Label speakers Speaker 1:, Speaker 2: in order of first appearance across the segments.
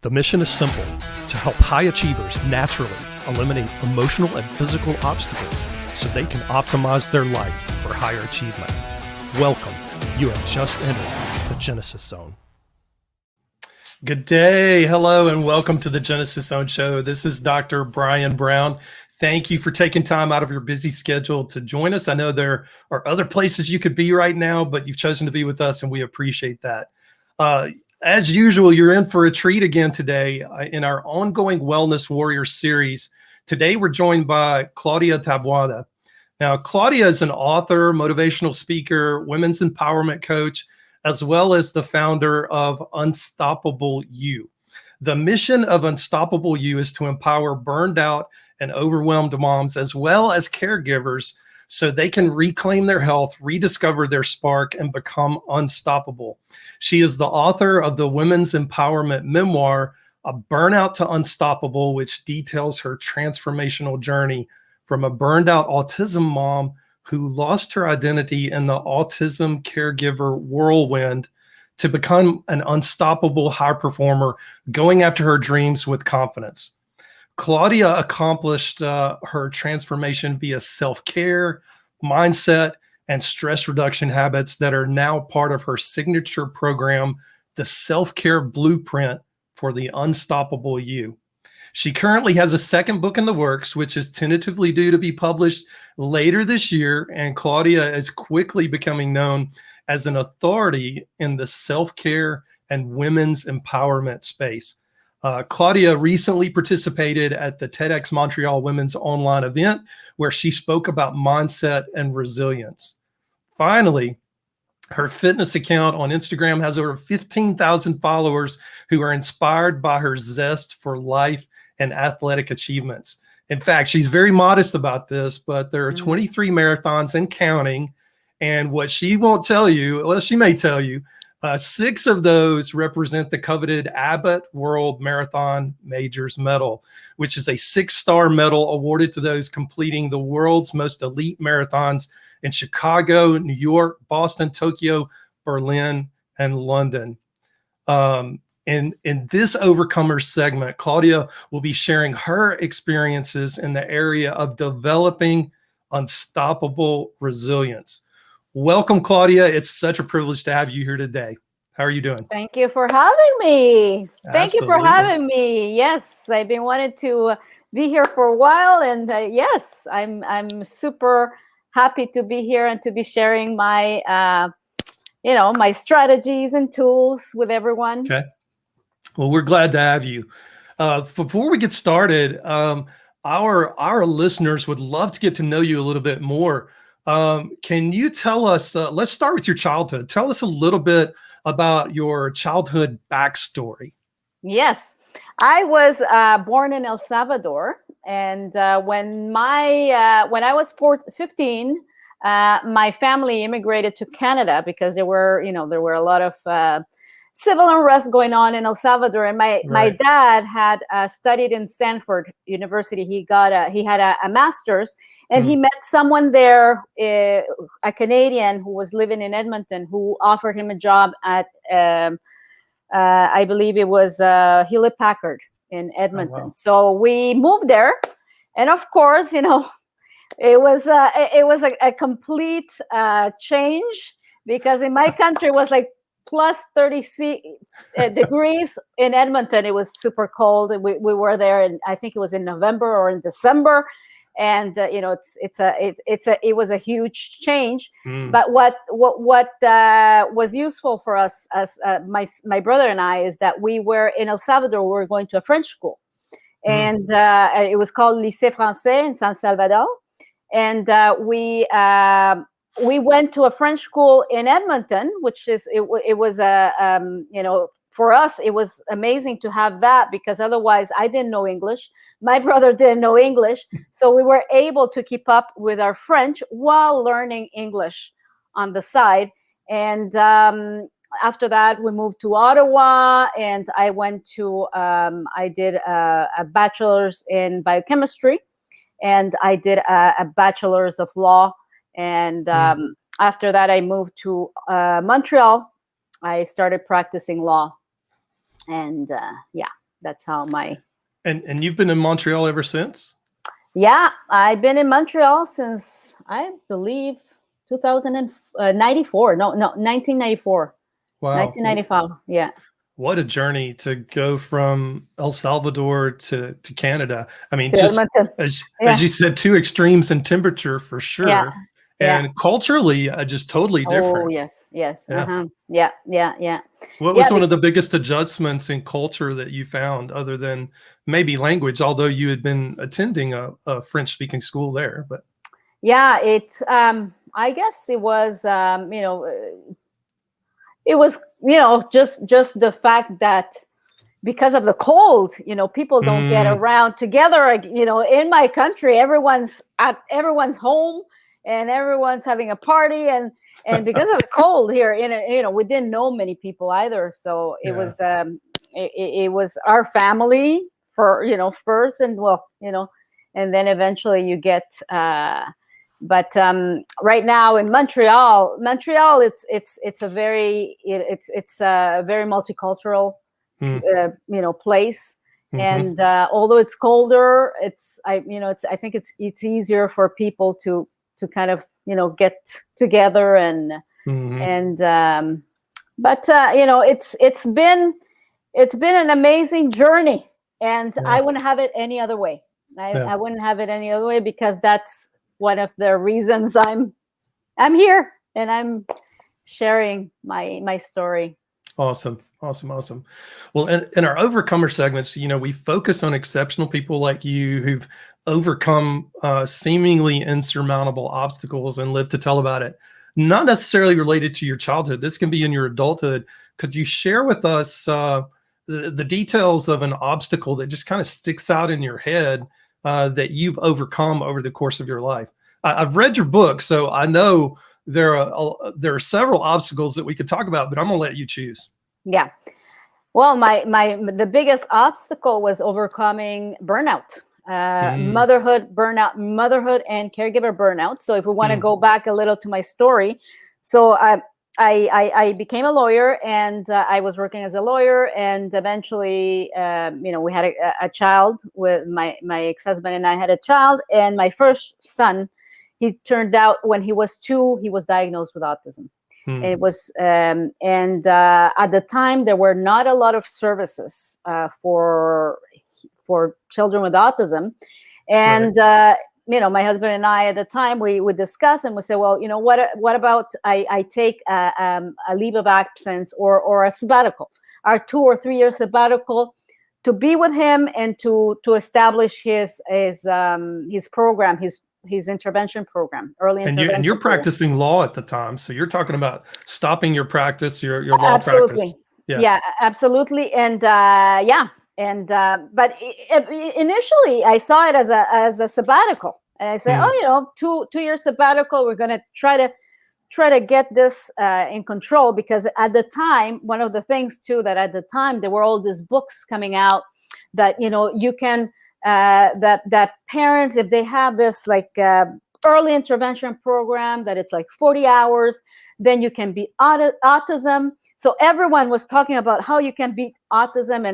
Speaker 1: The mission is simple: to help high achievers naturally eliminate emotional and physical obstacles so they can optimize their life for higher achievement. Welcome. You have just entered the Genesis Zone. Good day. Hello, and welcome to the Genesis Zone Show. This is Dr. Brian Brown. Thank you for taking time out of your busy schedule to join us. I know there are other places you could be right now, but you've chosen to be with us, and we appreciate that. As usual, you're in for a treat again today in our ongoing Wellness Warrior series. Today, we're joined by Claudia Taboada. Now, Claudia is an author, motivational speaker, women's empowerment coach, as well as the founder of Unstoppable You. The mission of Unstoppable You is to empower burned out and overwhelmed moms, as well as caregivers, so they can reclaim their health, rediscover their spark, and become unstoppable. She is the author of the women's empowerment memoir, A Burnout to Unstoppable, which details her transformational journey from a burned out autism mom who lost her identity in the autism caregiver whirlwind to become an unstoppable high performer, going after her dreams with confidence. Claudia accomplished her transformation via self-care, mindset, and stress reduction habits that are now part of her signature program, the Self-Care Blueprint for the Unstoppable You. She currently has a second book in the works, which is tentatively due to be published later this year, and Claudia is quickly becoming known as an authority in the self-care and women's empowerment space. Claudia recently participated at the TEDx Montreal Women's Online event, where she spoke about mindset and resilience. Finally, her fitness account on Instagram has over 15,000 followers who are inspired by her zest for life and athletic achievements. In fact, she's very modest about this, but there are 23 marathons and counting. And what she won't tell you, well, she may tell you, 6 of those represent the coveted Abbott World Marathon Majors Medal, which is a 6-star medal awarded to those completing the world's most elite marathons in Chicago, New York, Boston, Tokyo, Berlin, and London. In this Overcomers segment, Claudia will be sharing her experiences in the area of developing unstoppable resilience. Welcome, Claudia. It's such a privilege to have you here today. How are you doing?
Speaker 2: Thank you for having me. Thank you for
Speaker 1: Absolutely.
Speaker 2: having me. Yes, I've been wanting to be here for a while, and yes, I'm super happy to be here and to be sharing my my strategies and tools with everyone.
Speaker 1: Okay. Well, we're glad to have you. Before we get started, our listeners would love to get to know you a little bit more. Can you tell us, let's start with your childhood. Tell us a little bit about your childhood backstory.
Speaker 2: Yes, I was born in El Salvador, and when I was 15, my family immigrated to Canada because there were a lot of civil unrest going on in El Salvador, and my dad had studied in Stanford University. He had a master's, and he met someone there, a Canadian who was living in Edmonton, who offered him a job at I believe it was Hewlett Packard in Edmonton.
Speaker 1: Oh, wow.
Speaker 2: So we moved there, and of course, it was a complete change, because in my country it was like plus 30 degrees. In Edmonton, it was super cold. We were there, and I think it was in November or in December, and it was a huge change. But what was useful for us, as my brother and I, is that we were in El Salvador. We were going to a French school, and it was called Lycée Français in San Salvador, and we went to a French school in Edmonton, which is, it was for us, it was amazing to have that, because otherwise I didn't know English. My brother didn't know English. So we were able to keep up with our French while learning English on the side. And after that, we moved to Ottawa, and I went to, I did a bachelor's in biochemistry, and I did a bachelor's of law. And after that, I moved to Montreal. I started practicing law. And yeah. that's how my.
Speaker 1: And you've been in Montreal ever since?
Speaker 2: Yeah, I've been in Montreal since, I believe, 2094. No, 1994.
Speaker 1: Wow.
Speaker 2: 1995. Yeah.
Speaker 1: What a journey to go from El Salvador to Canada. I mean,
Speaker 2: To
Speaker 1: just
Speaker 2: Edmonton.
Speaker 1: as
Speaker 2: Yeah.
Speaker 1: you said, two extremes in temperature for sure.
Speaker 2: Yeah. Yeah.
Speaker 1: And culturally, just totally different.
Speaker 2: Oh, yes. Yes.
Speaker 1: Yeah.
Speaker 2: Uh-huh. Yeah. Yeah. Yeah.
Speaker 1: What was one of the biggest adjustments in culture that you found, other than maybe language, although you had been attending a French-speaking school there? But
Speaker 2: yeah, I guess it was, it was, just the fact that because of the cold, people don't get around together. In my country, everyone's home and everyone's having a party, and because of the cold here, we didn't know many people either. So it was, it was our family first, and and then eventually you get. But right now in Montreal, it's a very multicultural place. And although it's colder, I think it's easier for people to kind of get together and but it's been an amazing journey, and I wouldn't have it any other way. I wouldn't have it any other way, because that's one of the reasons I'm here, and I'm sharing my story.
Speaker 1: Awesome. Well, in our overcomer segments, we focus on exceptional people like you who've overcome seemingly insurmountable obstacles and live to tell about it. Not necessarily related to your childhood. This can be in your adulthood. Could you share with us the details of an obstacle that just kind of sticks out in your head that you've overcome over the course of your life? I've read your book, so I know there are several obstacles that we could talk about, but I'm going to let you choose.
Speaker 2: Yeah. Well, the biggest obstacle was overcoming burnout, motherhood burnout, motherhood and caregiver burnout. So if we want to go back a little to my story, so I became a lawyer, and I was working as a lawyer, and eventually, we had a child with my ex-husband, and I had a child, and my first son, he turned out when he was 2, he was diagnosed with autism. It was, and at the time there were not a lot of services for children with autism, and my husband and I at the time we would discuss, and we say, well, what about I take a leave of absence or a sabbatical, our 2 or 3 year sabbatical, to be with him and to establish his program, his intervention program, early intervention.
Speaker 1: And you're practicing law at the time, so you're talking about stopping your practice, your law
Speaker 2: absolutely.
Speaker 1: practice.
Speaker 2: Yeah, absolutely. And but initially I saw it as a sabbatical, and I said, 2 year sabbatical. We're going to try to get this in control, because at the time, one of the things too, that at the time there were all these books coming out that you can. That parents, if they have this early intervention program, that it's 40 hours, then you can beat autism. So everyone was talking about how you can beat autism,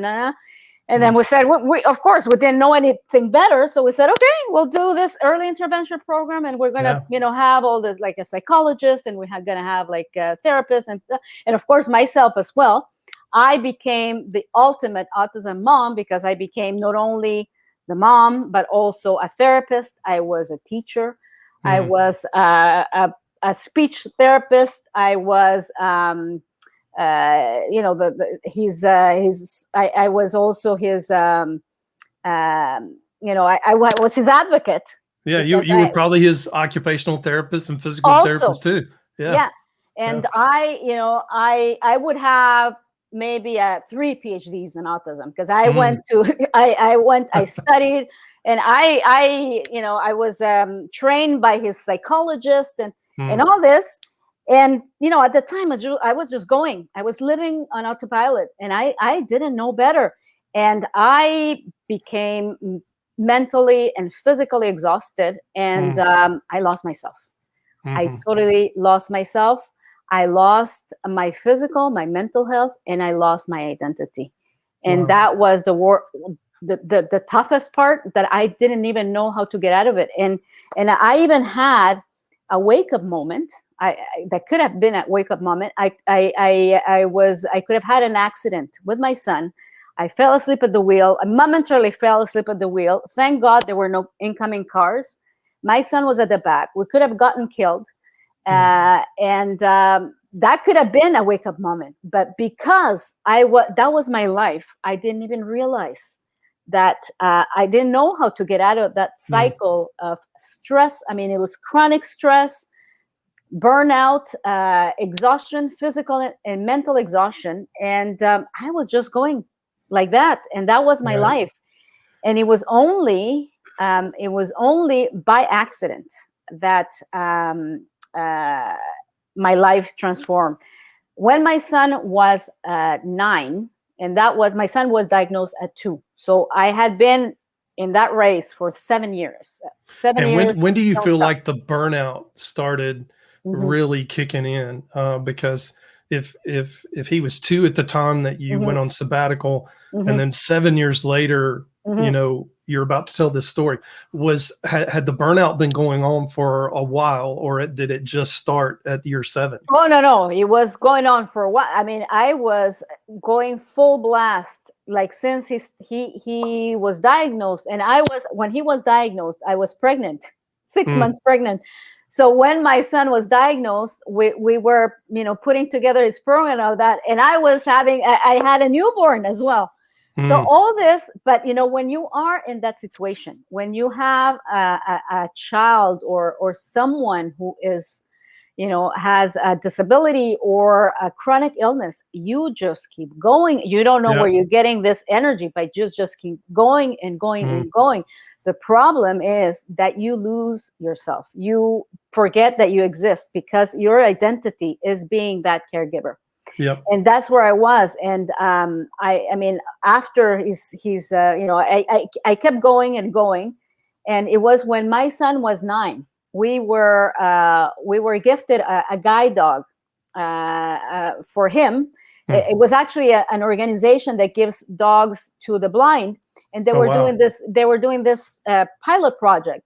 Speaker 2: and then we said, we of course we didn't know anything better, so we said, okay, we'll do this early intervention program, and we're gonna have all this, like a psychologist, and we're gonna have a therapist, and of course myself as well. I became the ultimate autism mom, because I became not only the mom, but also a therapist. I was a teacher. I was a speech therapist. I was, I was also his, I was his advocate.
Speaker 1: Yeah, you were probably his occupational therapist and physical therapist too. Yeah.
Speaker 2: And I would have maybe 3 PhDs in autism, because I went to, I studied, and I was trained by his psychologist and all this. And, at the time I was just going, I was living on autopilot, and I didn't know better. And I became mentally and physically exhausted, and I lost myself. I totally lost myself. I lost my physical, my mental health, and I lost my identity. And that was the toughest part, that I didn't even know how to get out of it. And I even had a wake up moment. That could have been a wake up moment. I could have had an accident with my son. I fell asleep at the wheel. I momentarily fell asleep at the wheel. Thank God there were no incoming cars. My son was at the back. We could have gotten killed. And that could have been a wake up moment. But because that was my life, I didn't even realize that I didn't know how to get out of that cycle of stress. I mean, it was chronic stress, burnout, exhaustion, physical and mental exhaustion. And I was just going like that. And that was my life. And it was only by accident that my life transformed. When my son was 9, and my son was diagnosed at 2. So I had been in that race for 7 years.
Speaker 1: When do you feel like the burnout started really kicking in? Because if he was 2 at the time that you went on sabbatical, and then 7 years later, you know, you're about to tell this story, had the burnout been going on for a while, or did it just start at year 7?
Speaker 2: Oh, no, it was going on for a while. I mean, I was going full blast, like since he was diagnosed. And when he was diagnosed, I was pregnant, 6 months pregnant. So when my son was diagnosed, we were, you know, putting together his program and all that. And I had a newborn as well. So all this, but, you know, when you are in that situation, when you have a child or someone who is, you know, has a disability or a chronic illness, you just keep going. You don't know where you're getting this energy, but just keep going and going and going. The problem is that you lose yourself. You forget that you exist because your identity is being that caregiver.
Speaker 1: Yep.
Speaker 2: And that's where I was. And I mean, after he's you know, I kept going and going. And it was when my son was 9, we were gifted a guide dog for him. It was actually an organization that gives dogs to the blind. And they were doing this pilot project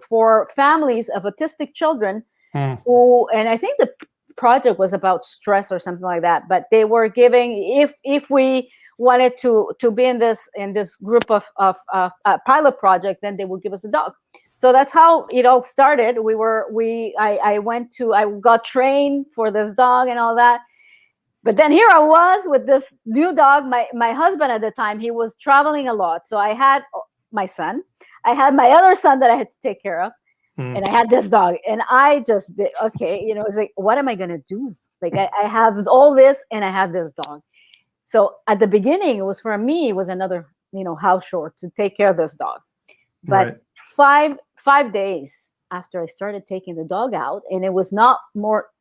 Speaker 2: for families of autistic children who, and I think the project was about stress or something like that, but they were giving, if we wanted to be in this group of pilot project, then they would give us a dog. So that's how it all started. I got trained for this dog and all that. But then here I was with this new dog. My husband at the time, he was traveling a lot. So I had my son, I had my other son that I had to take care of. And I had this dog, and I just did, okay, you know, it's like, what am I going to do? Like, I have all this, and I have this dog. So at the beginning, it was another, you know, house chore to take care of this dog. But 5 days after I started taking the dog out, and it was not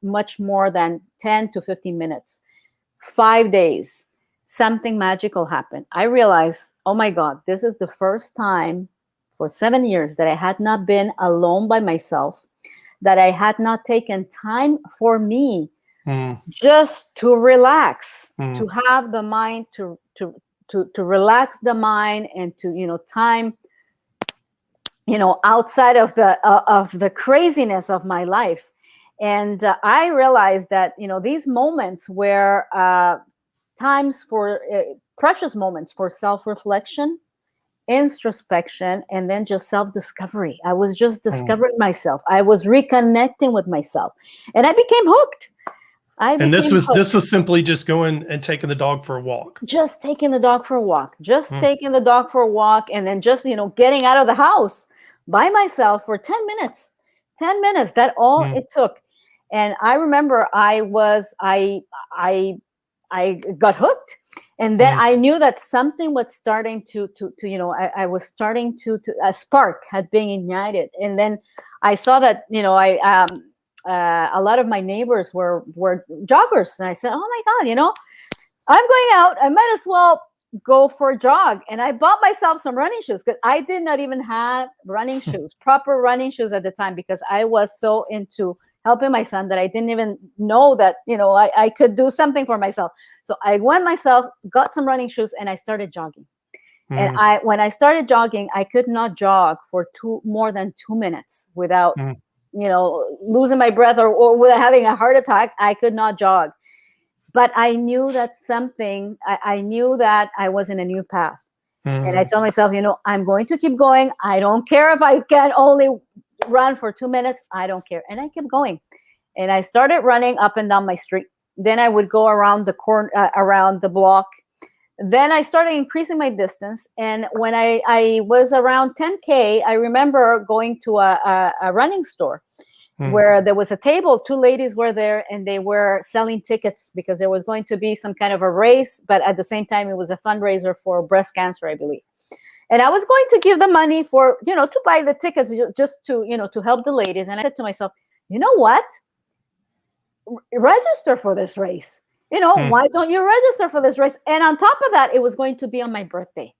Speaker 2: much more than 10 to 15 minutes, 5 days, something magical happened. I realized, oh my God, this is the first time for 7 years that I had not been alone by myself, that I had not taken time for me, just to relax, to have the mind to relax the mind, and to, you know, time, you know, outside of the craziness of my life. And I realized that, you know, these moments were times for precious moments for self-reflection, introspection, and then just self-discovery. I was just discovering myself. I was reconnecting with myself, and I became hooked.
Speaker 1: This was simply just going and taking the dog for a walk.
Speaker 2: Just taking the dog for a walk. Taking the dog for a walk, and then just, you know, getting out of the house by myself for 10 minutes. 10 minutes. That all it took. And I remember I got hooked. And then I knew that something was starting to you know, I was starting to a spark had been ignited. And then I saw that, you know, a lot of my neighbors were joggers. And I said, oh my God, you know, I'm going out. I might as well go for a jog. And I bought myself some running shoes, because I did not even have running shoes, proper running shoes at the time, because I was so into helping my son that I didn't even know that, I could do something for myself. So I went myself, got some running shoes, and I started jogging. And when I started jogging, I could not jog for more than 2 minutes without, losing my breath or without having a heart attack. I could not jog. But I knew that I knew that I was in a new path. And I told myself, I'm going to keep going. I don't care if I can only run for 2 minutes. I don't care. And I kept going. And I started running up and down my street. Then I would go around the corner, around the block. Then I started increasing my distance. And when I was around 10K, I remember going to a running store where there was a table. 2 ladies were there, and they were selling tickets because there was going to be some kind of a race. But at the same time, it was a fundraiser for breast cancer, I believe. And I was going to give the money for, to buy the tickets just to, to help the ladies. And I said to myself, you know what? Register for this race. Why don't you register for this race? And on top of that, it was going to be on my birthday,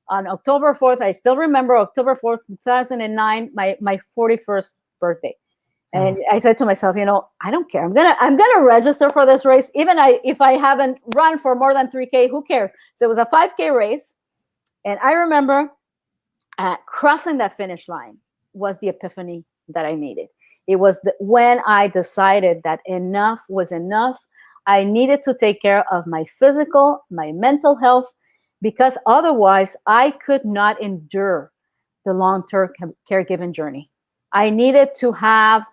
Speaker 2: on October 4th. I still remember October 4th, 2009, my 41st birthday. And I said to myself, I don't care. I'm gonna register for this race, even if I haven't run for more than 3K. Who cares? So it was a 5K race, and I remember crossing that finish line was the epiphany that I needed. It was when I decided that enough was enough. I needed to take care of my physical, my mental health, because otherwise I could not endure the long-term caregiving journey. I needed to have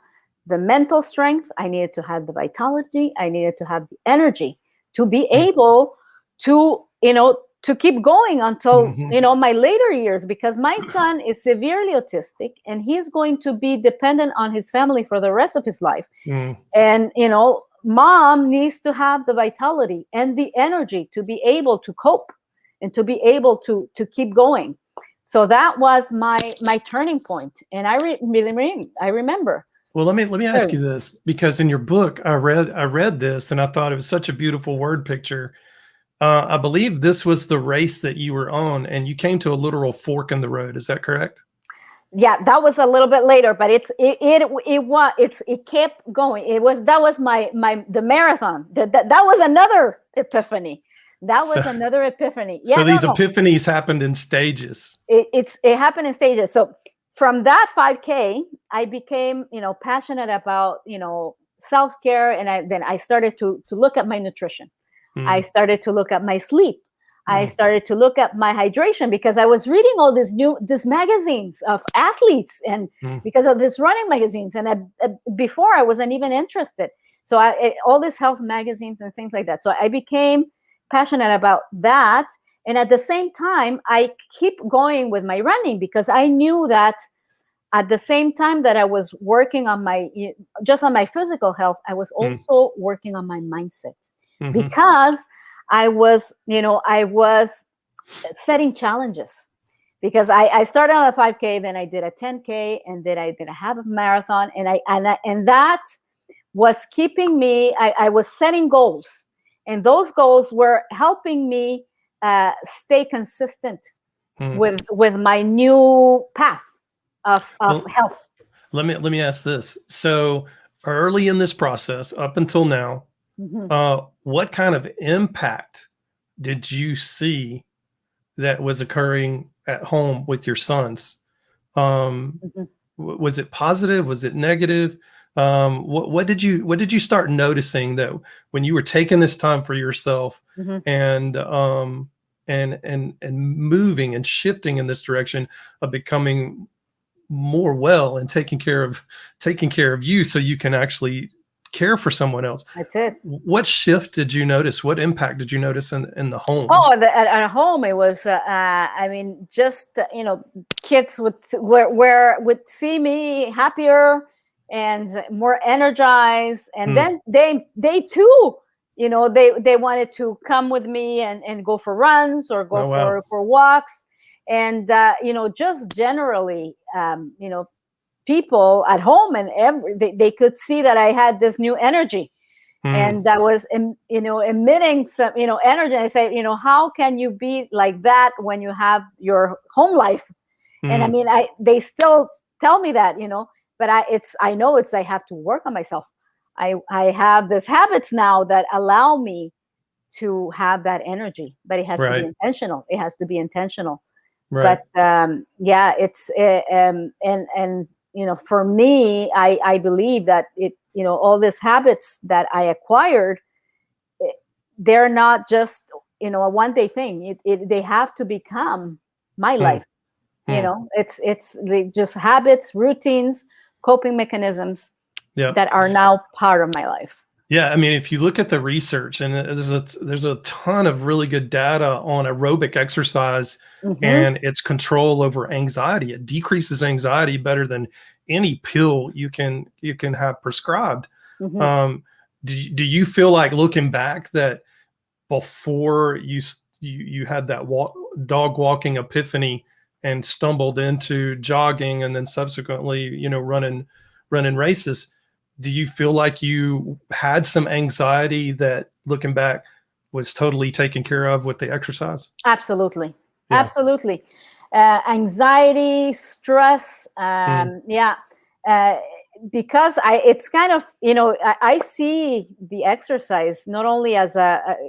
Speaker 2: the mental strength. I needed to have the vitality. I needed to have the energy to be able to, to keep going until, my later years, because my son is severely autistic and he's going to be dependent on his family for the rest of his life. And, mom needs to have the vitality and the energy to be able to cope and to be able to keep going. So that was my turning point. And I remember.
Speaker 1: Well, let me ask you this, because in your book, I read this and I thought it was such a beautiful word picture. I believe this was the race that you were on, and you came to a literal fork in the road. Is that correct?
Speaker 2: Yeah, that was a little bit later, but it kept going. That was the marathon. That was another epiphany. That was another epiphany. Yeah.
Speaker 1: So these epiphanies happened in stages.
Speaker 2: It happened in stages. So from that 5K, I became, passionate about, self-care. And then I started to look at my nutrition. I started to look at my sleep. I started to look at my hydration, because I was reading all these magazines of athletes, and because of these running magazines. And before I wasn't even interested. So all these health magazines and things like that. So I became passionate about that. And at the same time, I keep going with my running, because I knew that at the same time that I was working on my physical health, I was also working on my mindset, because I was setting challenges, because I started on a 5K, then I did a 10K, and then I did a half marathon, and that was keeping me. I was setting goals, and those goals were helping me stay consistent with my new path of health.
Speaker 1: Let me ask this. So early in this process, up until now, what kind of impact did you see that was occurring at home with your sons? Was it positive? Was it negative? What did you start noticing that when you were taking this time for yourself and moving and shifting in this direction of becoming more well and taking care of you, so you can actually care for someone else?
Speaker 2: That's it.
Speaker 1: What shift did you notice? What impact did you notice in the home?
Speaker 2: Oh, at home, it was, kids would see me happier and more energized. And then they too, they wanted to come with me and go for runs or go for walks. And, just generally, people at home, and they could see that I had this new energy, and that was, emitting some, energy. I say, how can you be like that when you have your home life? And I mean, they still tell me that, but I know I have to work on myself. I have these habits now that allow me to have that energy, but it has to be intentional. It has to be intentional.
Speaker 1: Right.
Speaker 2: But yeah, it's and for me, I believe that all these habits that I acquired, they're not just a one-day thing. They have to become my life. It's just habits, routines, coping mechanisms that are now part of my life.
Speaker 1: Yeah, I mean, if you look at the research, and there's a ton of really good data on aerobic exercise and its control over anxiety. It decreases anxiety better than any pill you can have prescribed. Do you feel like, looking back, that before you had that dog walking epiphany and stumbled into jogging and then subsequently running races, do you feel like you had some anxiety that, looking back, was totally taken care of with the exercise?
Speaker 2: Absolutely. Absolutely. Anxiety, stress. Because it's kind of, I see the exercise not only as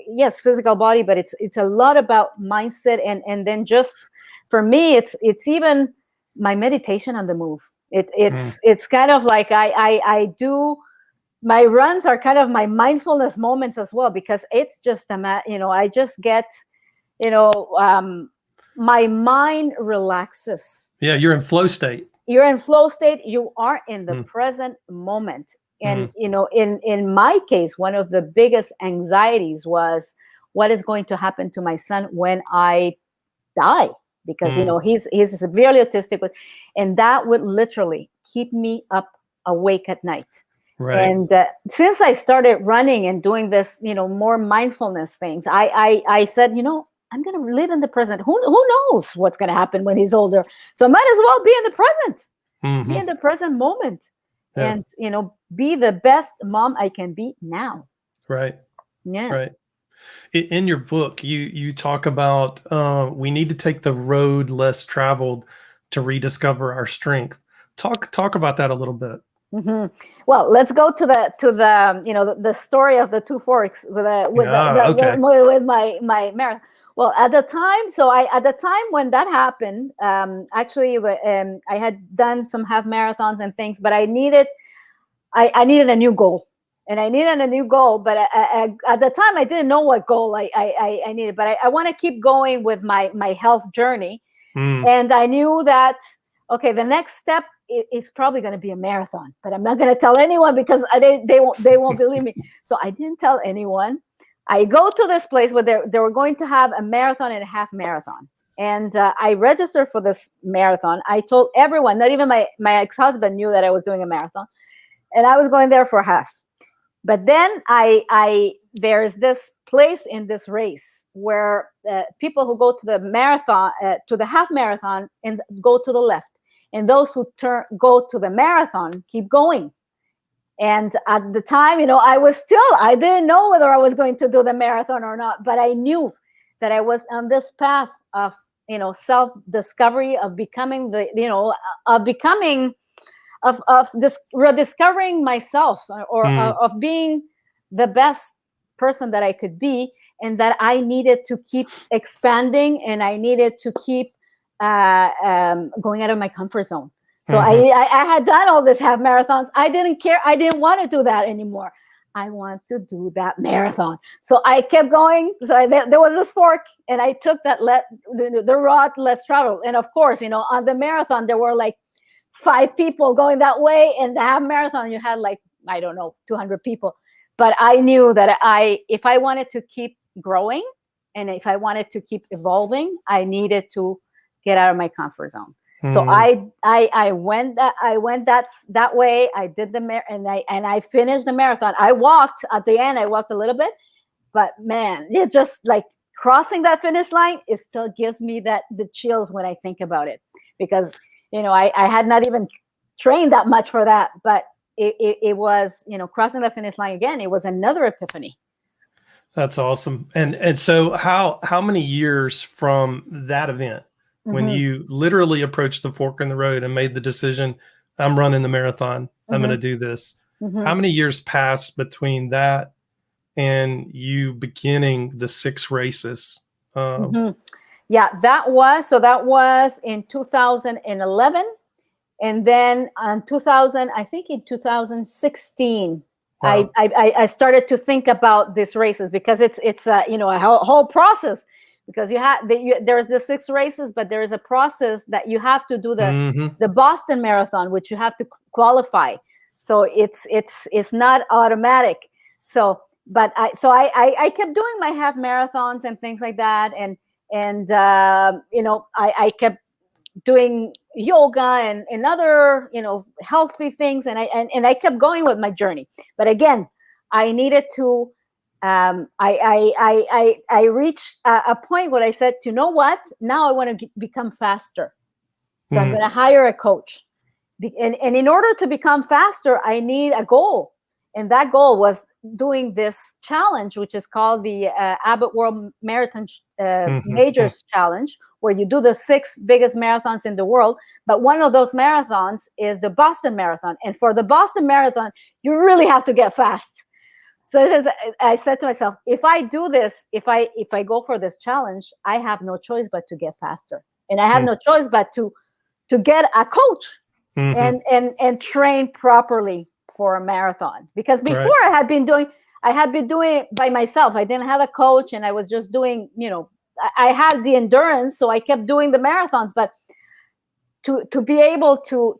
Speaker 2: yes, physical body, but it's a lot about mindset. And then just for me, it's even my meditation on the move. It's kind of like I do. My runs are kind of my mindfulness moments as well, because it's just I just get my mind relaxes.
Speaker 1: Yeah, you're in flow state.
Speaker 2: You're in flow state. You are in the present moment. And in my case, one of the biggest anxieties was, what is going to happen to my son when I die? Because he's severely autistic, and that would literally keep me up awake at night.
Speaker 1: Right.
Speaker 2: And since I started running and doing this, more mindfulness things, I said, I'm going to live in the present. Who knows what's going to happen when he's older? So I might as well be in the present, be in the present moment, and be the best mom I can be now.
Speaker 1: Right.
Speaker 2: Yeah.
Speaker 1: Right. In your book, you talk about we need to take the road less traveled to rediscover our strength. Talk about that a little bit.
Speaker 2: Well, let's go to the story of the two forks with my marathon. Well, at the time when that happened, actually, I had done some half marathons and things, but I needed a new goal. And I needed a new goal, but at the time I didn't know what goal I needed. But I want to keep going with my health journey, and I knew that the next step is probably going to be a marathon. But I'm not going to tell anyone, because they won't believe me. So I didn't tell anyone. I go to this place where they were going to have a marathon and a half marathon, and I registered for this marathon. I told everyone, not even my ex-husband knew that I was doing a marathon, and I was going there for half. But then there's this place in this race where people who go to the marathon, to the half marathon, and go to the left, and those who go to the marathon keep going. And at the time, I didn't know whether I was going to do the marathon or not, but I knew that I was on this path of self-discovery, of becoming of this rediscovering myself, or of being the best person that I could be, and that I needed to keep expanding, and I needed to keep going out of my comfort zone. So I had done all these half marathons. I didn't care. I didn't want to do that anymore. I want to do that marathon. So I kept going. So there was this fork, and I took the road less traveled. And of course, on the marathon, there were like 5 people going that way, and the half marathon you had like, I don't know, 200 people. But I knew that if I wanted to keep growing, and if I wanted to keep evolving, I needed to get out of my comfort zone. So I went that way. I did and I finished the marathon. I walked at the end. I walked a little bit, but man, it just like crossing that finish line. It still gives me the chills when I think about it, because I had not even trained that much for that, but it was, crossing the finish line again. It was another epiphany.
Speaker 1: That's awesome. And so how many years from that event, when you literally approached the fork in the road and made the decision, I'm running the marathon. I'm going to
Speaker 2: Mhm.
Speaker 1: do this.
Speaker 2: Mhm.
Speaker 1: How many years passed between that and you beginning the 6 races?
Speaker 2: Mhm. Yeah, that was in 2011, and then on 2000, I think in 2016,
Speaker 1: Wow.
Speaker 2: I started to think about these races, because it's a whole process, because there's the 6 races, but there is a process that you have to do
Speaker 1: Hmm.
Speaker 2: the Boston Marathon, which you have to qualify. So it's not automatic. So but I kept doing my half marathons and things like that, and I kept doing yoga and other healthy things, and I kept going with my journey. But again, I needed to I reached a point where I said, you know what, now I want to become faster, so I'm going to hire a coach. And in order to become faster, I need a goal. And that goal was doing this challenge, which is called the Abbott World Marathon Majors Challenge, where you do the 6 biggest marathons in the world. But one of those marathons is the Boston Marathon. And for the Boston Marathon, you really have to get fast. So I said to myself, if I do this, if I go for this challenge, I have no choice but to get faster. And I have no choice but to get a coach and train properly for a marathon. Because before,
Speaker 1: Right.
Speaker 2: I had been doing it by myself. I didn't have a coach, and I was just doing, I had the endurance, so I kept doing the marathons. But to be able to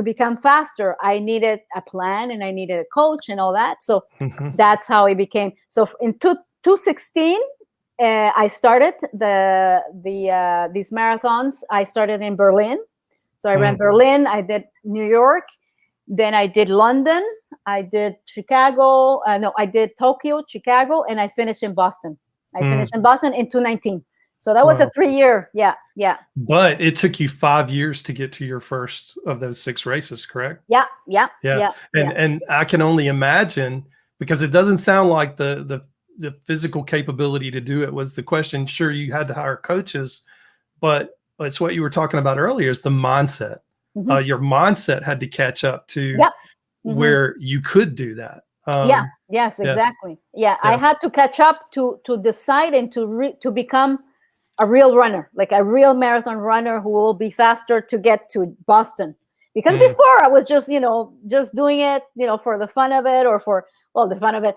Speaker 2: become faster, I needed a plan, and I needed a coach and all that. So that's how it became. So in 2016, I started these marathons. I started in Berlin. So I ran Berlin, I did New York, then I did London, I did Chicago. No, I did Tokyo, Chicago, and I finished in Boston. I finished in Boston in 2019. So that was a 3-year. Yeah.
Speaker 1: But it took you 5 years to get to your first of those 6 races, correct?
Speaker 2: Yeah.
Speaker 1: And I can only imagine, because it doesn't sound like the physical capability to do it was the question. Sure, you had to hire coaches, but it's what you were talking about earlier, is the mindset. Your mindset had to catch up to where you could do that.
Speaker 2: Yes,
Speaker 1: Yeah.
Speaker 2: exactly. Yeah, I had to catch up to decide and to become a real runner, like a real marathon runner who will be faster to get to Boston. Because before, I was just doing it, for the fun of it, or the fun of it,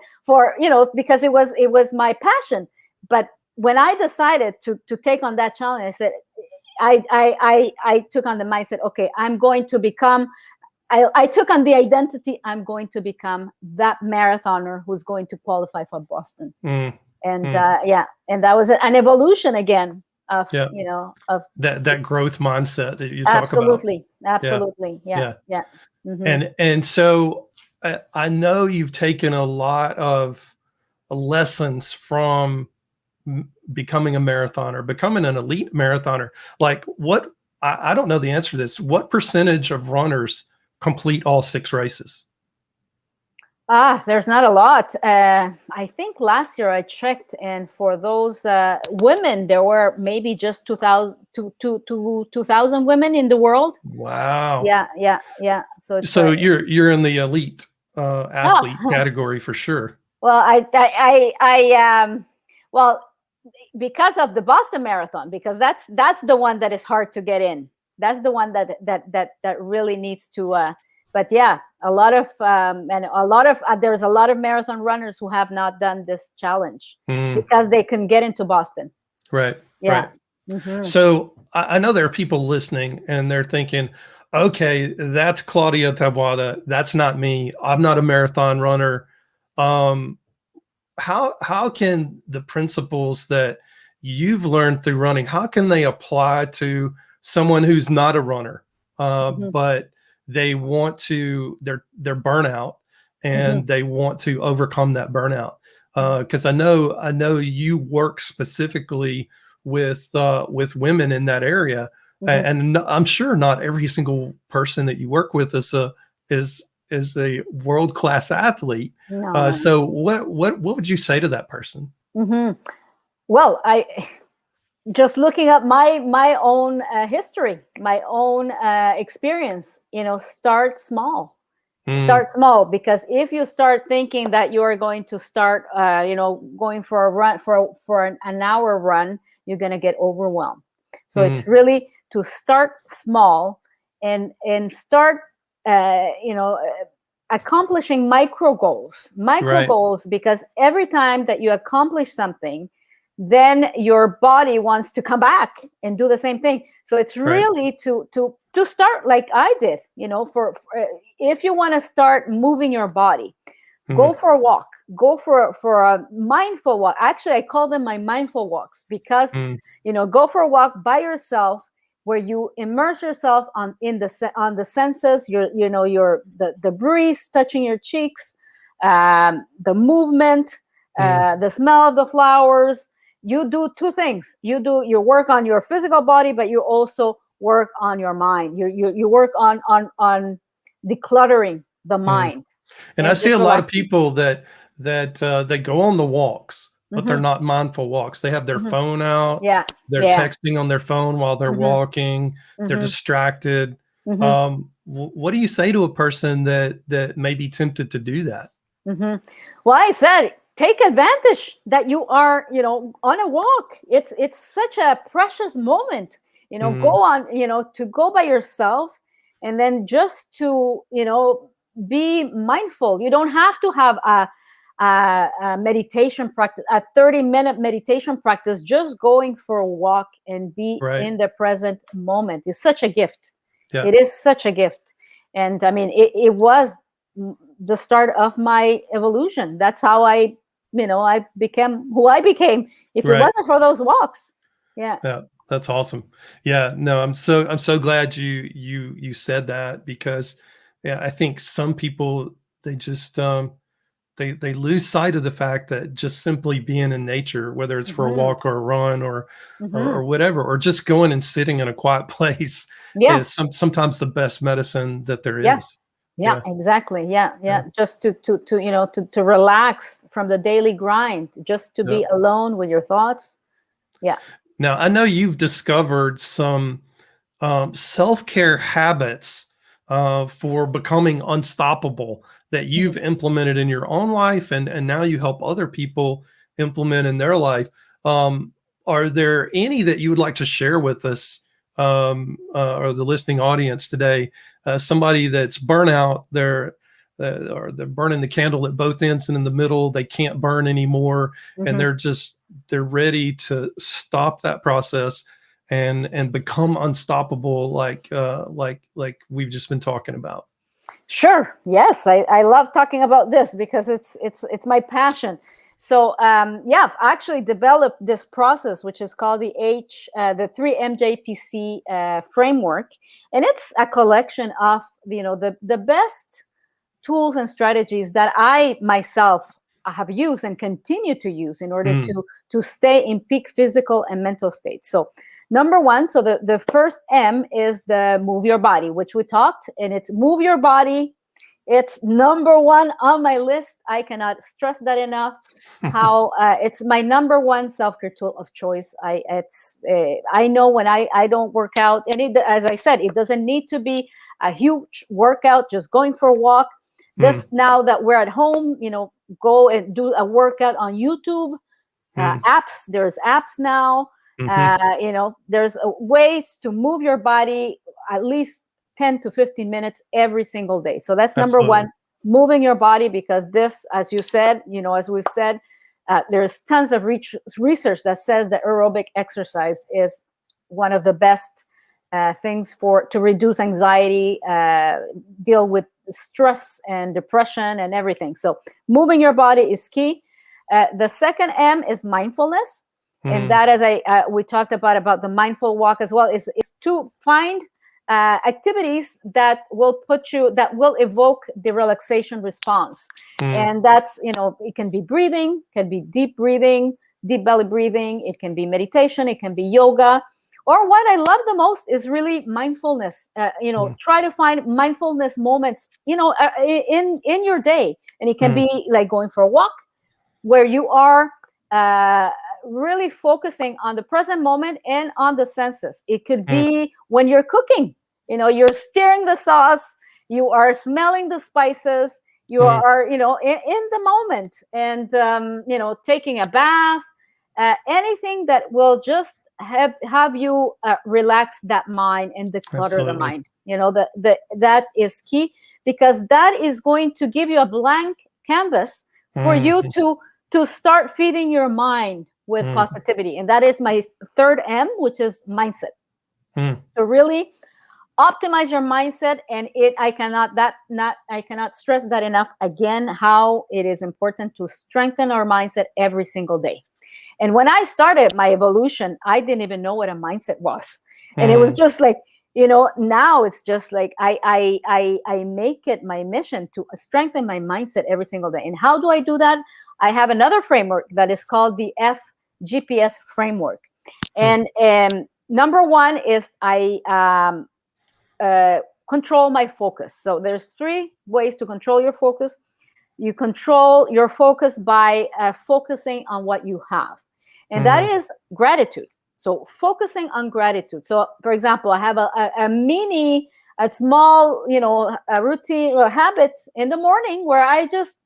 Speaker 2: because it was my passion. But when I decided to take on that challenge, I said, I took on the mindset, okay, I'm going to become, I took on the identity, I'm going to become that marathoner who's going to qualify for Boston. And and that was an evolution again of of
Speaker 1: that growth mindset that you talk about.
Speaker 2: Absolutely. Yeah.
Speaker 1: And so I know you've taken a lot of lessons from becoming a marathoner, becoming an elite marathoner. Like, what, I don't know the answer to this. What percentage of runners complete all 6 races?
Speaker 2: There's not a lot. I think last year I checked, and for those women, there were maybe just 2,000 women in the world.
Speaker 1: Wow.
Speaker 2: Yeah.
Speaker 1: So you're in the elite athlete category for sure.
Speaker 2: Well, well, because of the Boston Marathon, because that's the one that is hard to get in. That's the one that really needs to. But yeah, a lot of there's a lot of marathon runners who have not done this challenge because they can get into Boston.
Speaker 1: Right.
Speaker 2: Yeah.
Speaker 1: Right. So I know there are people listening and they're thinking, okay, that's Claudia Taboada. That's not me. I'm not a marathon runner. How can the principles that you've learned through running, how can they apply to someone who's not a runner, but they want to, they're burnout, and they want to overcome that burnout? Because I know you work specifically with women in that area, and I'm sure not every single person that you work with is a world-class athlete.
Speaker 2: No.
Speaker 1: So what would you say to that person?
Speaker 2: Well, just looking up my own history, my own experience, start small. Start small, because if you start thinking that you are going to start going for a run, for an hour run, you're going to get overwhelmed. So it's really to start small and start accomplishing micro goals, because every time that you accomplish something, then your body wants to come back and do the same thing. So it's really to start like I did, for if you want to start moving your body, go for a walk, go for a mindful walk. Actually, I call them my mindful walks, because go for a walk by yourself, where you immerse yourself on the senses, the breeze touching your cheeks, the movement, the smell of the flowers. You do two things. You work on your physical body, but you also work on your mind. You work on decluttering the mind.
Speaker 1: And I see a lot of people that they go on the walks, but they're not mindful walks. They have their phone out.
Speaker 2: Yeah.
Speaker 1: They're texting on their phone while they're walking. They're distracted. What do you say to a person that may be tempted to do that?
Speaker 2: Well, I said, take advantage that you are, on a walk. It's such a precious moment, go on, to go by yourself, and then just to, be mindful. You don't have to have a meditation practice, a 30-minute meditation practice. Just going for a walk and be in the present moment is such a gift. Yeah. It is such a gift. And I mean, it was the start of my evolution. That's how I became who I became. If it wasn't for those walks. Yeah.
Speaker 1: That's awesome. Yeah, no, I'm so glad you said that, because I think some people, they just they lose sight of the fact that just simply being in nature, whether it's for a walk or a run or whatever, or just going and sitting in a quiet place, is sometimes the best medicine that there is.
Speaker 2: Yeah, exactly. Yeah. Just to relax from the daily grind, just to be alone with your thoughts. Yeah.
Speaker 1: Now, I know you've discovered some self-care habits for becoming unstoppable that you've implemented in your own life, and now you help other people implement in their life. Are there any that you would like to share with us, or the listening audience today? Somebody that's burnout, they're burning the candle at both ends, and in the middle they can't burn anymore, and they're ready to stop that process and become unstoppable, like we've just been talking about.
Speaker 2: Sure. Yes, I love talking about this, because it's my passion. So I've actually developed this process, which is called the 3MJPC framework, and it's a collection of the best tools and strategies that I myself have used and continue to use in order to stay in peak physical and mental state. So number one, so the first M is the move your body, which we talked, and it's move your body. It's number one on my list. I cannot stress that enough. How it's my number one self-care tool of choice. I know when I don't work out, and as I said, it doesn't need to be a huge workout. Just going for a walk. This now that we're at home, go and do a workout on YouTube. Apps. There's apps now. There's ways to move your body at least 10 to 15 minutes every single day. So that's number one, moving your body, because this, as you said, as we've said, there's tons of research that says that aerobic exercise is one of the best things to reduce anxiety, deal with stress and depression and everything. So moving your body is key. The second M is mindfulness. And that, as we talked about the mindful walk as well, is to find activities that will evoke the relaxation response. And that's, it can be breathing, can be deep breathing, deep belly breathing. It can be meditation. It can be yoga. Or what I love the most is really mindfulness. Try to find mindfulness moments, in your day. And it can be like going for a walk where you are really focusing on the present moment and on the senses. It could be when you're cooking, you're stirring the sauce, you are smelling the spices, you are, in the moment, and, taking a bath, anything that will just have you relax that mind and declutter the mind. That is key, because that is going to give you a blank canvas for you to start feeding your mind with positivity. And that is my third M, which is mindset. To really optimize your mindset. And I cannot stress that enough again, how it is important to strengthen our mindset every single day. And when I started my evolution, I didn't even know what a mindset was. And it was just like, now it's just like I make it my mission to strengthen my mindset every single day. And how do I do that? I have another framework that is called the FGPS framework. And number one is I control my focus. So there's 3 ways to control your focus. You control your focus by focusing on what you have. And that is gratitude. So focusing on gratitude. So for example, I have a small, a routine or habit in the morning where I just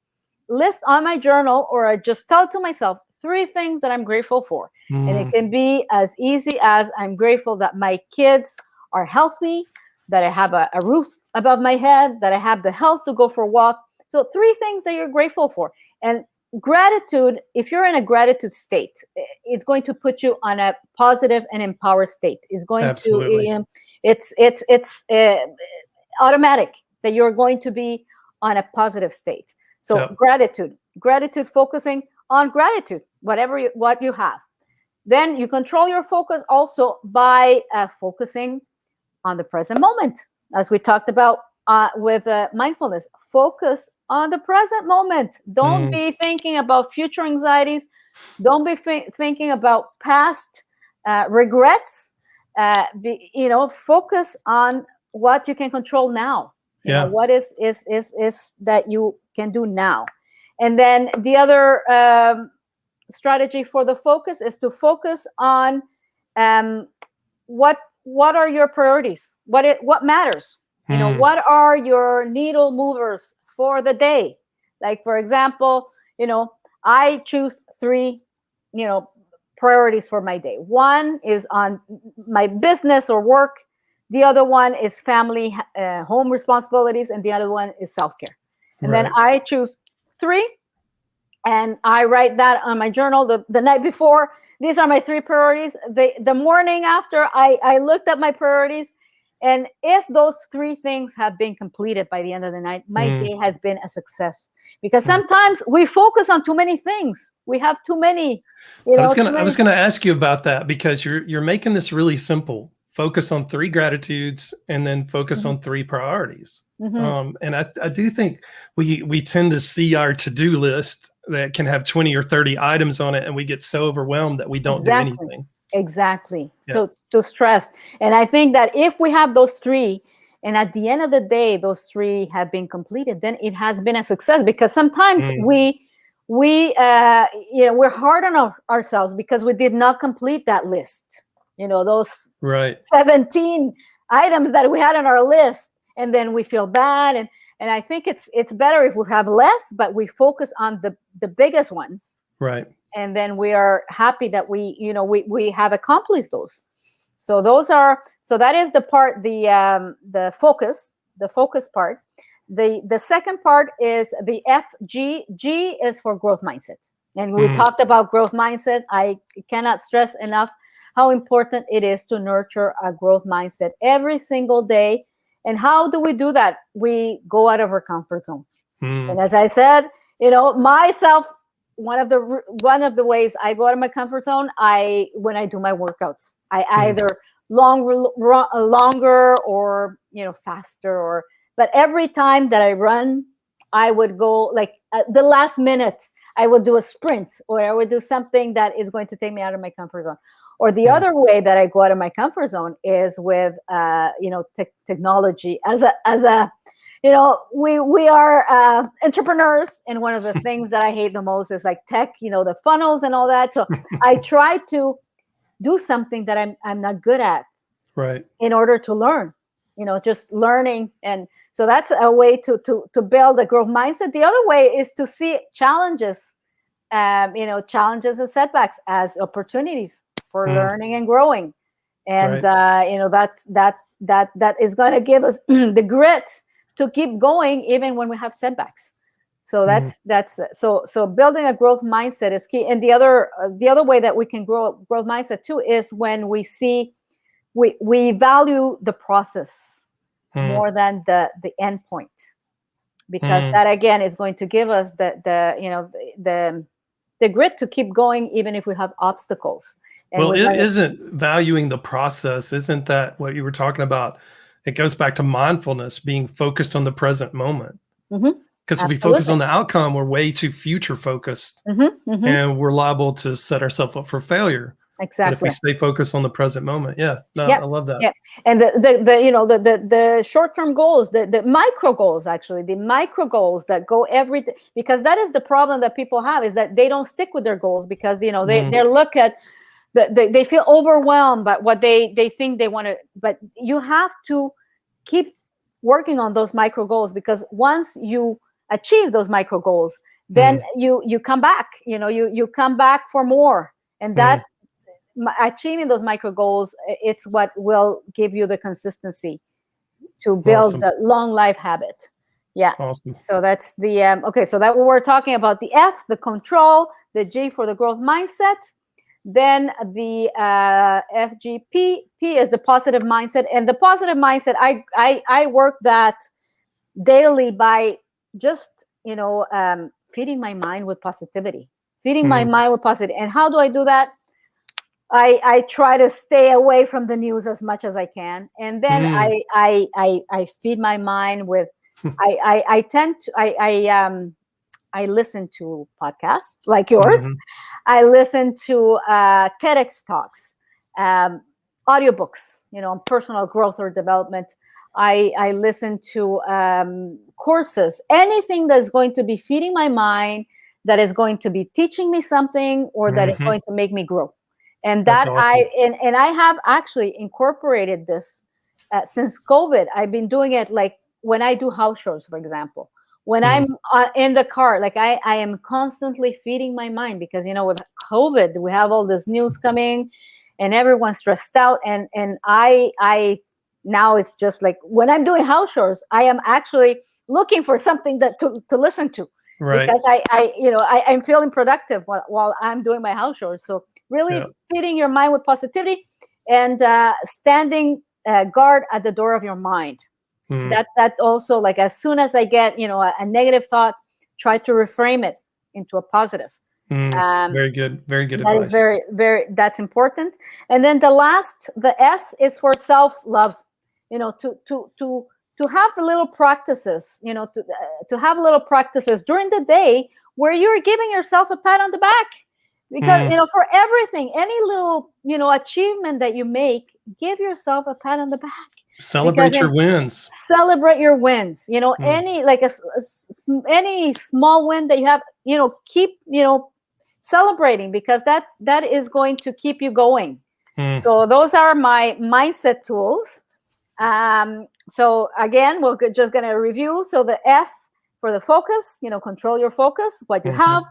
Speaker 2: list on my journal, or I just tell to myself 3 things that I'm grateful for. And it can be as easy as I'm grateful that my kids are healthy, that I have a roof above my head, that I have the health to go for a walk. So 3 things that you're grateful for. And gratitude, if you're in a gratitude state, it's going to put you on a positive and empowered state. It's going to, it's automatic that you're going to be on a positive state. So gratitude, focusing on gratitude, what you have. Then you control your focus also by focusing on the present moment, as we talked about with mindfulness. Focus on the present moment. Don't be thinking about future anxieties. Don't be thinking about past regrets. Focus on what you can control now. What is that you can do now. And then the other strategy for the focus is to focus on what are your priorities, what matters. What are your needle movers for the day? Like, for example, I choose 3, priorities for my day. One is on my business or work. The other one is family, home responsibilities. And the other one is self-care. And then I choose 3, and I write that on my journal the night before. These are my 3 priorities. The morning after, I looked at my priorities. And if those 3 things have been completed by the end of the night, my day has been a success. Because sometimes we focus on too many things. We have too many.
Speaker 1: I was gonna ask you about that, because you're making this really simple. Focus on 3 gratitudes, and then focus on 3 priorities. And I do think we tend to see our to-do list that can have 20 or 30 items on it, and we get so overwhelmed that we don't do anything.
Speaker 2: Exactly. So to stress. And I think that if we have those 3, and at the end of the day, those 3 have been completed, then it has been a success. Because sometimes we're hard on ourselves because we did not complete that list. Those 17 items that we had on our list, and then we feel bad. And I think it's better if we have less, but we focus on the biggest ones. Right. And then we are happy that we have accomplished those. So that is the part, the focus part. The second part is the FG. G is for growth mindset. And we talked about growth mindset. I cannot stress enough how important it is to nurture a growth mindset every single day. And how do we do that? We go out of our comfort zone. And as I said, myself, one of the ways I go out of my comfort zone, when I do my workouts, I either longer or faster, but every time that I run, I would go like at the last minute, I would do a sprint, or I would do something that is going to take me out of my comfort zone. Or the other way that I go out of my comfort zone is with technology as a we are entrepreneurs, and one of the things that I hate the most is like tech, the funnels and all that. So I try to do something that I'm not good at,
Speaker 1: right,
Speaker 2: in order to learn, just learning. And so that's a way to build a growth mindset. The other way is to see challenges, challenges and setbacks as opportunities for learning and growing. And
Speaker 1: right.
Speaker 2: that is going to give us the grit to keep going even when we have setbacks. So so building a growth mindset is key. And the other way that we can grow growth mindset too is when we see we value the process more than the endpoint, because that again is going to give us the grit to keep going even if we have obstacles. And
Speaker 1: well, it isn't valuing the process. Isn't that what you were talking about? It goes back to mindfulness, being focused on the present moment. Because if we focus on the outcome, we're way too future focused, and we're liable to set ourselves up for failure.
Speaker 2: Exactly.
Speaker 1: But if we stay focused on the present moment, I love that.
Speaker 2: Yeah, and the short-term goals, the micro goals, actually, the micro goals that go because that is the problem that people have, is that they don't stick with their goals because they look at they feel overwhelmed by what they think they want to. But you have to keep working on those micro goals, because once you achieve those micro goals, then you come back. You come back for more, and that. Achieving those micro goals, it's what will give you the consistency to build the long life habit. Yeah.
Speaker 1: Awesome.
Speaker 2: So that's the okay. So that we're talking about the F, the control, the G for the growth mindset, then the FGP. P is the positive mindset, and the positive mindset, I work that daily by just feeding my mind with positivity, And how do I do that? I try to stay away from the news as much as I can, and then I feed my mind with. I listen to podcasts like yours. I listen to TEDx talks, audiobooks, on personal growth or development. I listen to courses, anything that's going to be feeding my mind, that is going to be teaching me something, or that is going to make me grow. And that awesome. I have actually incorporated this since COVID. I've been doing it, like when I do house chores, for example, when I'm in the car, like I am constantly feeding my mind, because with COVID we have all this news coming, and everyone's stressed out, and I now it's just like when I'm doing house chores, I am actually looking for something that to listen to, because I'm feeling productive while I'm doing my house chores. So really feeding your mind with positivity, and standing guard at the door of your mind. That also, like, as soon as I get a negative thought, try to reframe it into a positive.
Speaker 1: Very good advice.
Speaker 2: That is very that's important. And then the S is for self-love. To have little practices, to have little practices during the day where you're giving yourself a pat on the back. Because for everything, any little achievement that you make, give yourself a pat on the back.
Speaker 1: Celebrate your wins.
Speaker 2: Celebrate your wins. Any like any small win that you have, keep celebrating, because that is going to keep you going. So those are my mindset tools. So again, we're just going to review. So the F for the focus, control your focus, what you have,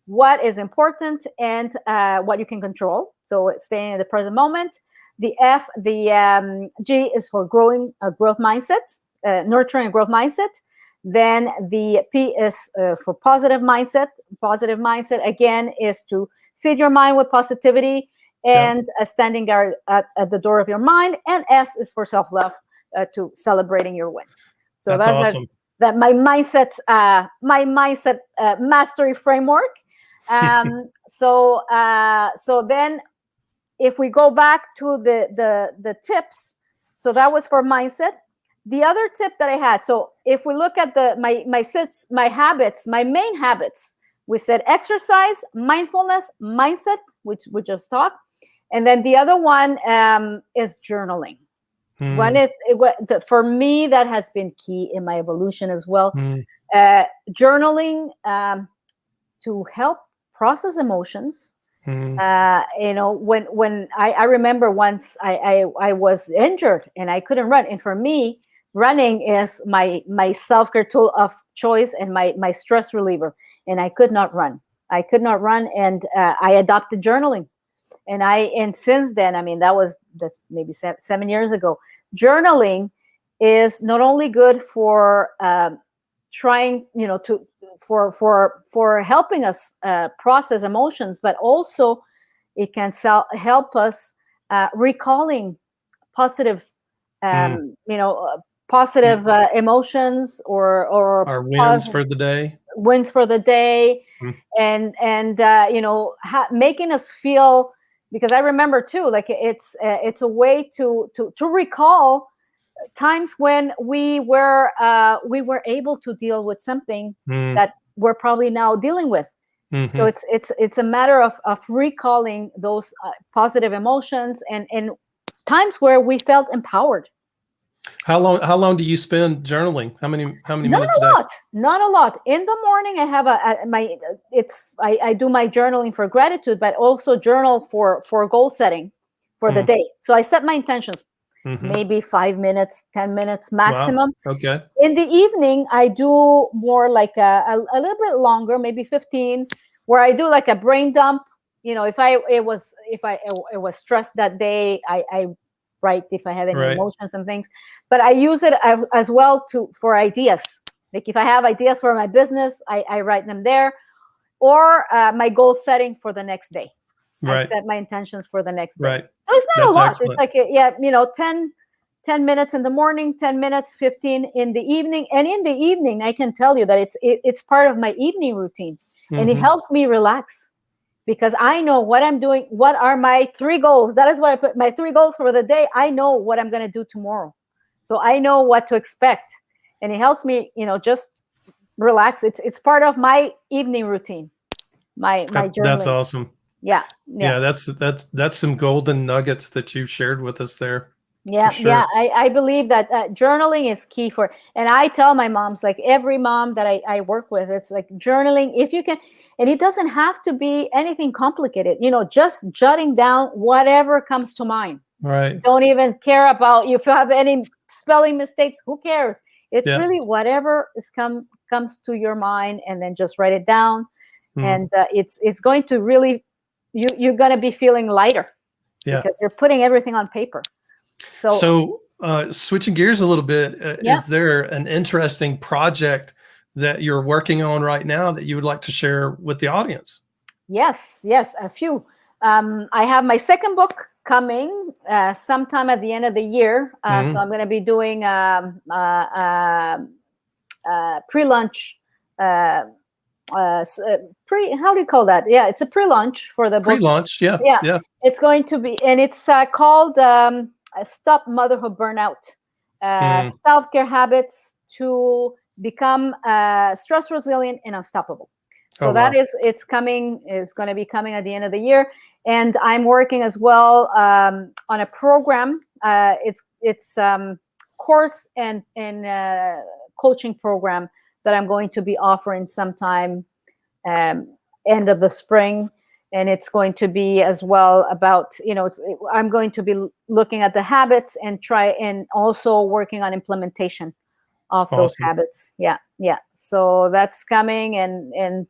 Speaker 2: what is important, and what you can control. So staying in the present moment. The G is for growing a growth mindset, nurturing a growth mindset. Then the P is for positive mindset. Positive mindset, again, is to feed your mind with positivity and standing guard at the door of your mind. And S is for self-love, to celebrating your wins. So that's awesome. That my mindset mastery framework. So then, if we go back to the tips, so that was for mindset. The other tip that I had, so if we look at my habits, my main habits, we said exercise, mindfulness, mindset, which we just talked, and then the other one is journaling. When for me, that has been key in my evolution as well.
Speaker 1: Mm.
Speaker 2: Journaling to help process emotions. When I remember once I was injured and I couldn't run, and for me, running is my self-care tool of choice and my stress reliever, and I could not run. And I adopted journaling, and since then, I mean, that was maybe 7 years ago. Journaling is not only good for trying, for helping us process emotions, but also it can help us recalling positive, positive emotions or
Speaker 1: our wins for the day.
Speaker 2: Wins for the day, and making us feel. Because I remember too, like it's a way to recall times when we were able to deal with something that we're probably now dealing with. So it's a matter of recalling those positive emotions and times where we felt empowered.
Speaker 1: How long do you spend journaling? How many minutes a day?
Speaker 2: Not a lot. In the morning, I have I do my journaling for gratitude, but also journal for goal setting for the day. So I set my intentions, maybe 5 minutes, 10 minutes maximum.
Speaker 1: Wow. Okay.
Speaker 2: In the evening, I do more like a little bit longer, maybe 15, where I do like a brain dump. If I was stressed that day, I write if I have any emotions and things, but I use it as well for ideas. Like if I have ideas for my business, I write them there, or my goal setting for the next day. I set my intentions for the next day. So it's not a lot. Excellent. It's like 10 minutes in the morning, 10 minutes, 15 in the evening. And in the evening, I can tell you that it's part of my evening routine, and it helps me relax. Because I know what I'm doing, what are my 3 goals. That is what I put, my 3 goals for the day. I know what I'm going to do tomorrow. So I know what to expect. And it helps me, just relax. It's part of my evening routine, my journaling.
Speaker 1: That's awesome.
Speaker 2: Yeah.
Speaker 1: That's some golden nuggets that you've shared with us there.
Speaker 2: Yeah, sure. Yeah. I believe that journaling is key and I tell my moms, like every mom that I work with, it's like journaling, if you can, and it doesn't have to be anything complicated, just jotting down whatever comes to mind.
Speaker 1: Right.
Speaker 2: Don't even care about if you have any spelling mistakes, who cares? It's really whatever comes to your mind, and then just write it down. And it's going to really, you're going to be feeling lighter because you're putting everything on paper. So
Speaker 1: switching gears a little bit, is there an interesting project that you're working on right now that you would like to share with the audience?
Speaker 2: Yes, a few. I have my second book coming sometime at the end of the year. So I'm going to be doing pre-launch. How do you call that? Yeah, it's a pre-launch for the book.
Speaker 1: Pre-launch, yeah.
Speaker 2: It's going to be, and it's called Stop Motherhood Burnout, Self-Care Habits to Become Stress Resilient and Unstoppable. So it's coming. It's going to be coming at the end of the year, and I'm working as well on a program. It's course and coaching program that I'm going to be offering sometime end of the spring. And it's going to be as well about, I'm going to be looking at the habits and also working on implementation of those habits. Yeah. So that's coming, and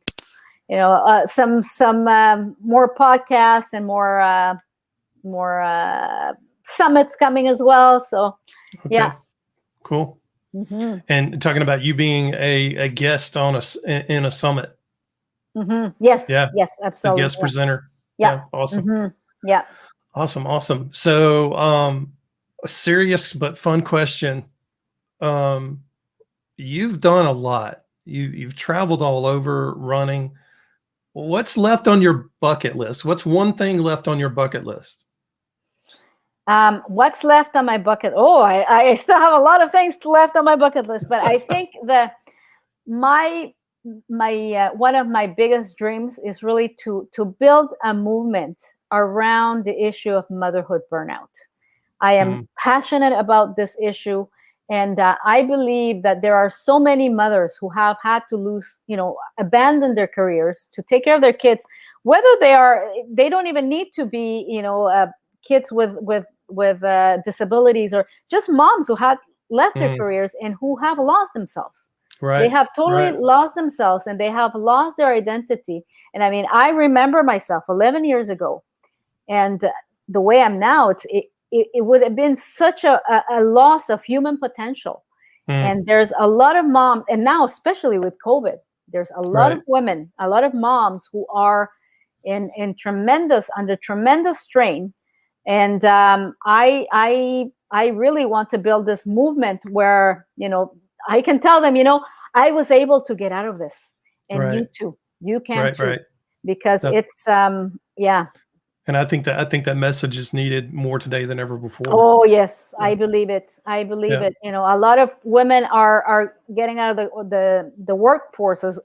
Speaker 2: some more podcasts and more summits coming as well. So
Speaker 1: cool. And talking about you being a guest in a summit.
Speaker 2: Yes, absolutely.
Speaker 1: A guest presenter.
Speaker 2: Yeah.
Speaker 1: Awesome.
Speaker 2: Yeah.
Speaker 1: Awesome. So, a serious but fun question. You've done a lot. You've traveled all over running. What's left on your bucket list? What's one thing left on your bucket list?
Speaker 2: What's left on my bucket? Oh, I still have a lot of things left on my bucket list, but I think my one of my biggest dreams is really to build a movement around the issue of motherhood burnout. I am passionate about this issue. And I believe that there are so many mothers who have had to abandon their careers to take care of their kids, whether they don't even need to be, kids with disabilities, or just moms who had left their careers and who have lost themselves.
Speaker 1: Right.
Speaker 2: They have totally lost themselves, and they have lost their identity. And I mean, I remember myself 11 years ago, and the way I'm now, it would have been such a loss of human potential. And there's a lot of moms, and now especially with COVID, there's a lot of women, a lot of moms who are under tremendous strain. And I really want to build this movement where, I can tell them, I was able to get out of this, and you too, you can too, because it's
Speaker 1: And I think that message is needed more today than ever before.
Speaker 2: Oh yes, I believe it. I believe it. A lot of women are getting out of the workforce as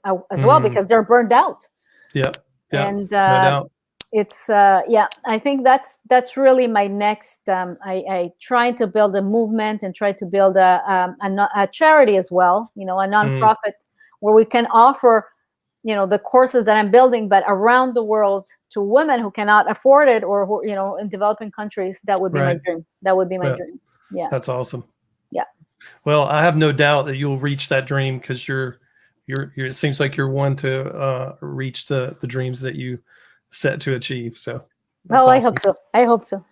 Speaker 2: well, because they're burned out.
Speaker 1: Yeah.
Speaker 2: And
Speaker 1: no doubt.
Speaker 2: It's I think that's really my next. I trying to build a movement and try to build a charity as well. A nonprofit where we can offer the courses that I'm building, but around the world, to women who cannot afford it, or who, in developing countries. That would be my dream. That would be my dream. Yeah.
Speaker 1: That's awesome.
Speaker 2: Yeah.
Speaker 1: Well, I have no doubt that you'll reach that dream, because you're it seems like you're one to reach the dreams that you set to achieve. So
Speaker 2: awesome. I hope so.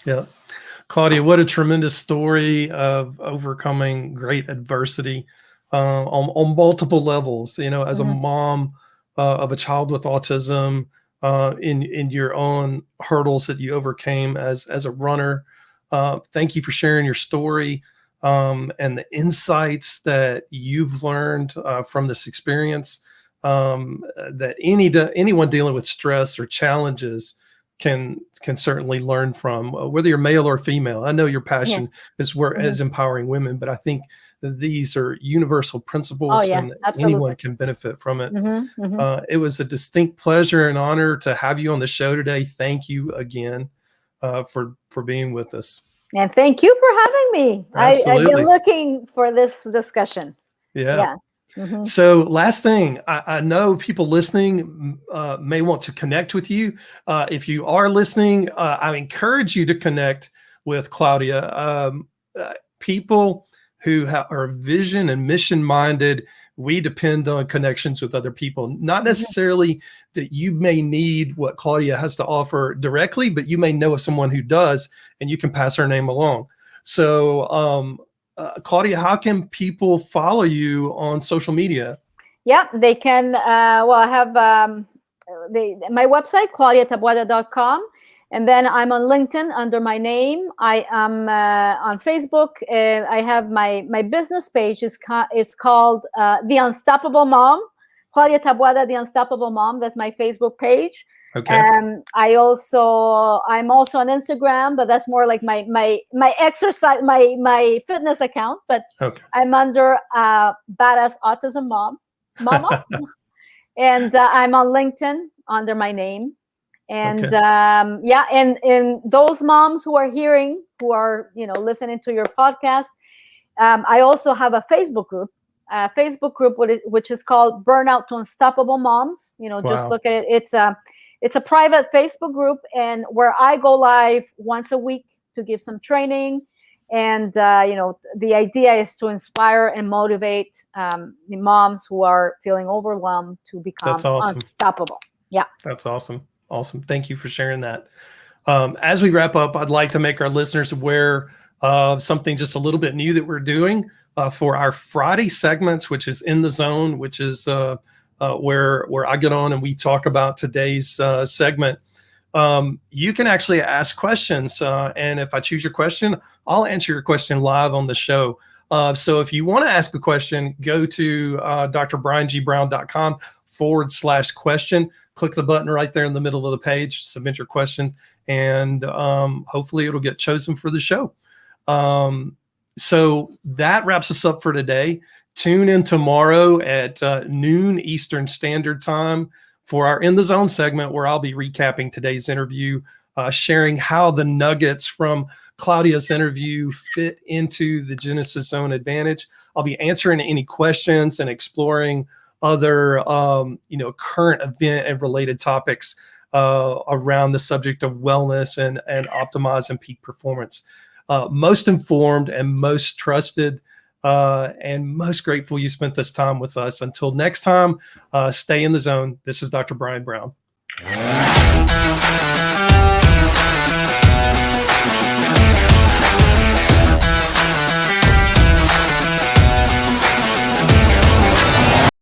Speaker 1: Yeah. Claudia, what a tremendous story of overcoming great adversity on multiple levels, as a mom of a child with autism, in your own hurdles that you overcame as a runner. Thank you for sharing your story, and the insights that you've learned from this experience, that anyone dealing with stress or challenges can certainly learn from, whether you're male or female. I know your passion is empowering women, but I think that these are universal principles, and
Speaker 2: absolutely.
Speaker 1: anyone can benefit from it. It was a distinct pleasure and honor to have you on the show today. Thank you again for being with us.
Speaker 2: And thank you for having me. I've been looking for this discussion.
Speaker 1: Yeah. So last thing, I know people listening may want to connect with you. If you are listening, I encourage you to connect with Claudia. People who are vision and mission minded, we depend on connections with other people. Not necessarily that you may need what Claudia has to offer directly, but you may know of someone who does, and you can pass her name along. So Claudia, how can people follow you on social media?
Speaker 2: Yeah, they can. I have my website, claudiataboada.com. And then I'm on LinkedIn under my name. I am on Facebook. I have my business page is called The Unstoppable Mom. Claudia Taboada, The Unstoppable Mom. That's my Facebook page.
Speaker 1: Okay.
Speaker 2: I'm also on Instagram, but that's more like my exercise, my fitness account. But I'm under Badass Autism Mama. And I'm on LinkedIn under my name. And and those moms who are listening to your podcast, I also have a Facebook group, which is called Burnout to Unstoppable Moms. Just look at it. It's a private Facebook group, and where I go live once a week to give some training. And the idea is to inspire and motivate the moms who are feeling overwhelmed to become unstoppable. Yeah,
Speaker 1: that's awesome. Awesome. Thank you for sharing that. As we wrap up, I'd like to make our listeners aware of something just a little bit new that we're doing for our Friday segments, which is In the Zone, which is where I get on and we talk about today's segment. You can actually ask questions. And if I choose your question, I'll answer your question live on the show. So if you want to ask a question, go to drbriangBrown.com/question. Click the button right there in the middle of the page, submit your question, and hopefully it'll get chosen for the show. So that wraps us up for today. Tune in tomorrow at noon Eastern Standard Time for our In the Zone segment, where I'll be recapping today's interview, sharing how the nuggets from Claudia's interview fit into the Genesis Zone Advantage. I'll be answering any questions and exploring other, current event and related topics around the subject of wellness and optimizing peak performance. Most informed and most trusted, and most grateful you spent this time with us. Until next time, stay in the zone. This is Dr. Brian Brown.